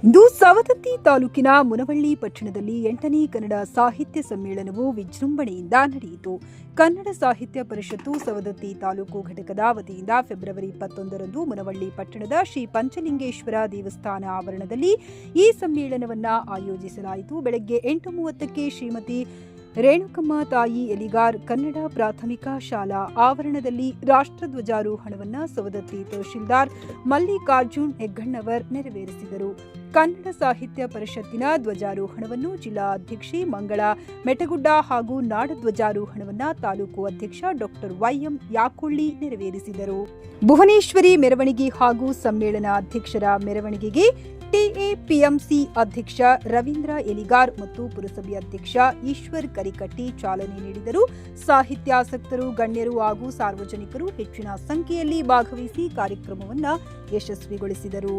ಇಂದು ಸವದತ್ತಿ ತಾಲೂಕಿನ ಮುನವಳ್ಳಿ ಪಟ್ಟಣದಲ್ಲಿ 8ನೇ ಕನ್ನಡ ಸಾಹಿತ್ಯ ಸಮ್ಮೇಳನವು ವಿಜೃಂಭಣೆಯಿಂದ ನಡೆಯಿತು. ಕನ್ನಡ ಸಾಹಿತ್ಯ ಪರಿಷತ್ತು ಸವದತ್ತಿ ತಾಲೂಕು ಘಟಕದ ವತಿಯಿಂದ ಫೆಬ್ರವರಿ 21ರಂದು ಮುನವಳ್ಳಿ ಪಟ್ಟಣದ ಶ್ರೀ ಪಂಚಲಿಂಗೇಶ್ವರ ದೇವಸ್ಥಾನ ಆವರಣದಲ್ಲಿ ಈ ಸಮ್ಮೇಳನವನ್ನು ಆಯೋಜಿಸಲಾಯಿತು. ಬೆಳಗ್ಗೆ 8:30ಕ್ಕೆ ಶ್ರೀಮತಿ ರೇಣುಕಮ್ಮ ತಾಯಿ ಎಲಿಗಾರ್ ಕನ್ನಡ ಪ್ರಾಥಮಿಕ ಶಾಲಾ ಆವರಣದಲ್ಲಿ ರಾಷ್ಟ್ರಧ್ವಜಾರೋಹಣವನ್ನು ಸವದತ್ತಿ ತಹಶೀಲ್ದಾರ್ ಮಲ್ಲಿಕಾರ್ಜುನ್ ಹೆಗ್ಗಣ್ಣವರ್ ನೆರವೇರಿಸಿದರು. ಕನ್ನಡ ಸಾಹಿತ್ಯ ಪರಿಷತ್ತಿನ ಧ್ವಜಾರೋಹಣವನ್ನು ಜಿಲ್ಲಾ ಅಧ್ಯಕ್ಷೆ ಮಂಗಳಾ ಮೆಟಗುಡ್ಡ ಹಾಗೂ ನಾಡಧ್ವಜಾರೋಹಣವನ್ನು ತಾಲೂಕು ಅಧ್ಯಕ್ಷ ಡಾಕ್ಟರ್ ವೈಎಂ ಯಾಕೊಳ್ಳಿ ನೆರವೇರಿಸಿದರು. ಭುವನೇಶ್ವರಿ ಮೆರವಣಿಗೆ ಹಾಗೂ ಸಮ್ಮೇಳನ ಅಧ್ಯಕ್ಷರ ಮೆರವಣಿಗೆಗೆ ಟಿಎಪಿಎಂಸಿ ಅಧ್ಯಕ್ಷ ರವೀಂದ್ರ ಎಲಿಗಾರ್ ಮತ್ತು ಪುರಸಭೆ ಅಧ್ಯಕ್ಷ ಈಶ್ವರ್ ಕರಿಕಟ್ಟಿ ಚಾಲನೆ ನೀಡಿದರು. ಸಾಹಿತ್ಯಾಸಕ್ತರು, ಗಣ್ಯರು ಹಾಗೂ ಸಾರ್ವಜನಿಕರು ಹೆಚ್ಚಿನ ಸಂಖ್ಯೆಯಲ್ಲಿ ಭಾಗವಹಿಸಿ ಕಾರ್ಯಕ್ರಮವನ್ನು ಯಶಸ್ವಿಗೊಳಿಸಿದರು.